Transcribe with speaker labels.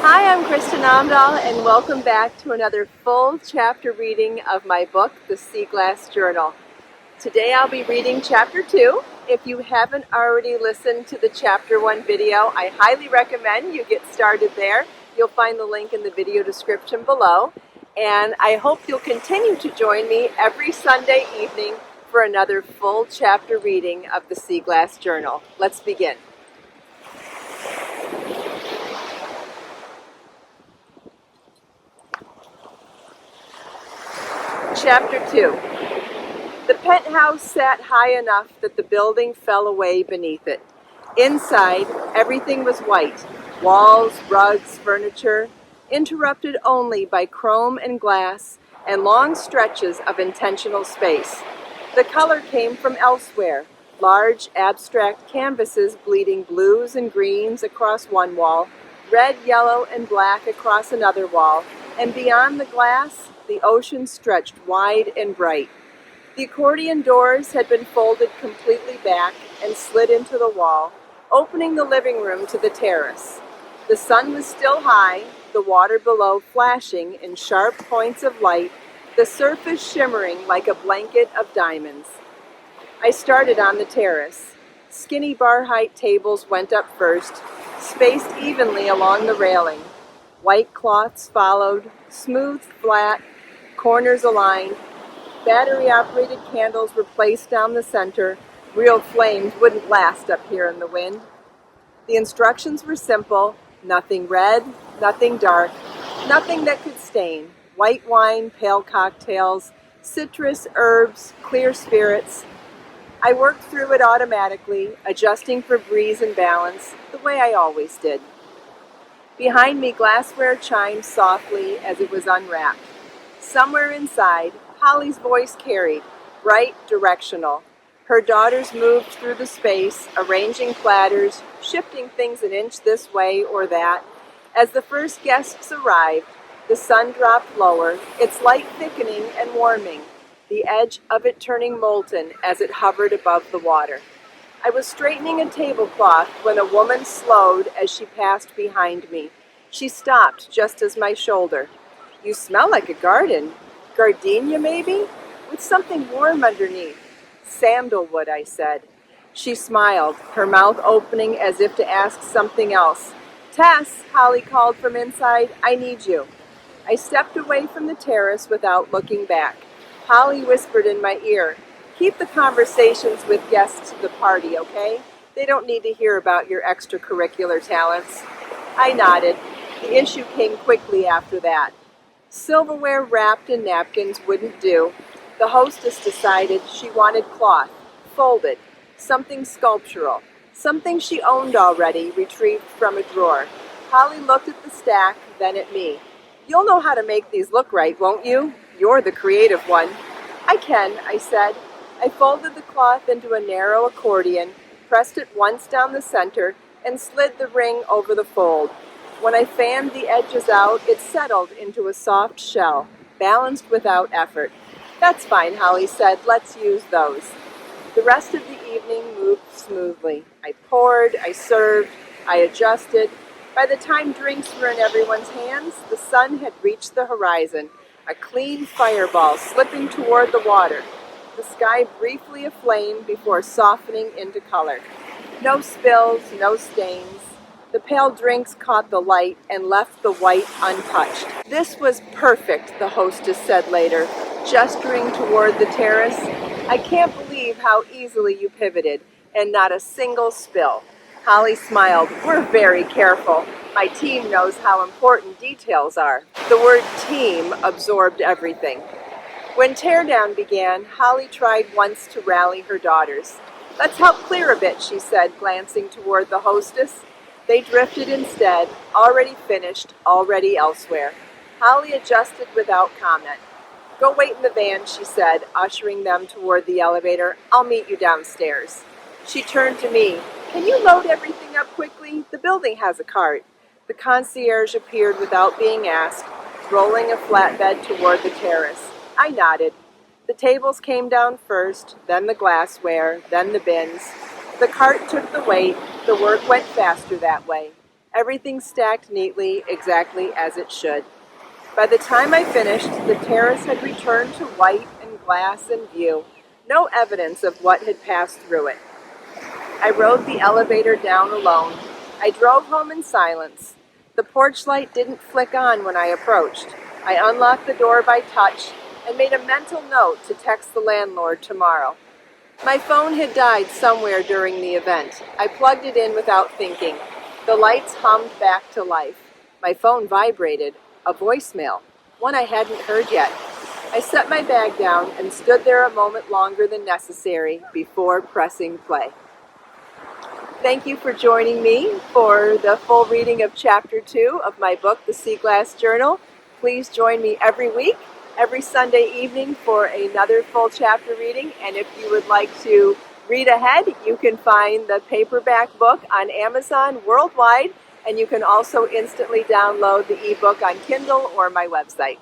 Speaker 1: Hi, I'm Kristin Omdahl, and welcome back to another full chapter reading of my book, The Sea Glass Journal. Today I'll be reading Chapter 2. If you haven't already listened to the Chapter 1 video, I highly recommend you get started there. You'll find the link in the video description below. And I hope you'll continue to join me every Sunday evening for another full chapter reading of The Sea Glass Journal. Let's begin. Chapter 2. The penthouse sat high enough that the building fell away beneath it. Inside, everything was white. Walls, rugs, furniture, interrupted only by chrome and glass and long stretches of intentional space. The color came from elsewhere. Large, abstract canvases bleeding blues and greens across one wall, red, yellow, and black across another wall, and beyond the glass, the ocean stretched wide and bright. The accordion doors had been folded completely back and slid into the wall, opening the living room to the terrace. The sun was still high, the water below flashing in sharp points of light, the surface shimmering like a blanket of diamonds. I started on the terrace. Skinny bar-height tables went up first, spaced evenly along the railing. White cloths followed, smooth, flat, corners aligned. Battery-operated candles were placed down the center. Real flames wouldn't last up here in the wind. The instructions were simple: nothing red, nothing dark, nothing that could stain. White wine, pale cocktails, citrus, herbs, clear spirits. I worked through it automatically, adjusting for breeze and balance, the way I always did. Behind me, glassware chimed softly as it was unwrapped. Somewhere inside, Holly's voice carried, bright, directional. Her daughters moved through the space, arranging platters, shifting things an inch this way or that. As the first guests arrived, the sun dropped lower, its light thickening and warming, the edge of it turning molten as it hovered above the water. I was straightening a tablecloth when a woman slowed as she passed behind me. She stopped just as my shoulder. "You smell like a garden. Gardenia, maybe? With something warm underneath." "Sandalwood," I said. She smiled, her mouth opening as if to ask something else. "Tess," Holly called from inside, "I need you." I stepped away from the terrace without looking back. Holly whispered in my ear, "Keep the conversations with guests to the party, okay? They don't need to hear about your extracurricular talents." I nodded. The issue came quickly after that. Silverware wrapped in napkins wouldn't do. The hostess decided she wanted cloth, folded, something sculptural, something she owned already, retrieved from a drawer. Holly looked at the stack, then at me. "You'll know how to make these look right, won't you? You're the creative one." "I can," I said. I folded the cloth into a narrow accordion, pressed it once down the center, and slid the ring over the fold. When I fanned the edges out, it settled into a soft shell, balanced without effort. "That's fine," Holly said. "Let's use those." The rest of the evening moved smoothly. I poured, I served, I adjusted. By the time drinks were in everyone's hands, the sun had reached the horizon, a clean fireball slipping toward the water. The sky briefly aflame before softening into color. No spills, no stains. The pale drinks caught the light and left the white untouched. "This was perfect," the hostess said later, gesturing toward the terrace. "I can't believe how easily you pivoted, and not a single spill." Holly smiled. "We're very careful. My team knows how important details are." The word team absorbed everything. When teardown began, Holly tried once to rally her daughters. "Let's help clear a bit," she said, glancing toward the hostess. They drifted instead, already finished, already elsewhere. Holly adjusted without comment. "Go wait in the van," she said, ushering them toward the elevator. "I'll meet you downstairs." She turned to me. "Can you load everything up quickly? The building has a cart." The concierge appeared without being asked, rolling a flatbed toward the terrace. I nodded. The tables came down first, then the glassware, then the bins. The cart took the weight. The work went faster that way. Everything stacked neatly, exactly as it should. By the time I finished, the terrace had returned to white and glass and view, no evidence of what had passed through it. I rode the elevator down alone. I drove home in silence. The porch light didn't flick on when I approached. I unlocked the door by touch and made a mental note to text the landlord tomorrow. My phone had died somewhere during the event. I plugged it in without thinking. The lights hummed back to life. My phone vibrated. A voicemail, one I hadn't heard yet. I set my bag down and stood there a moment longer than necessary before pressing play. Thank you for joining me for the full reading of Chapter 2 of my book, The Sea Glass Journal. Please join me every week, every Sunday evening for another full chapter reading. And if you would like to read ahead, you can find the paperback book on Amazon worldwide, and you can also instantly download the ebook on Kindle or my website.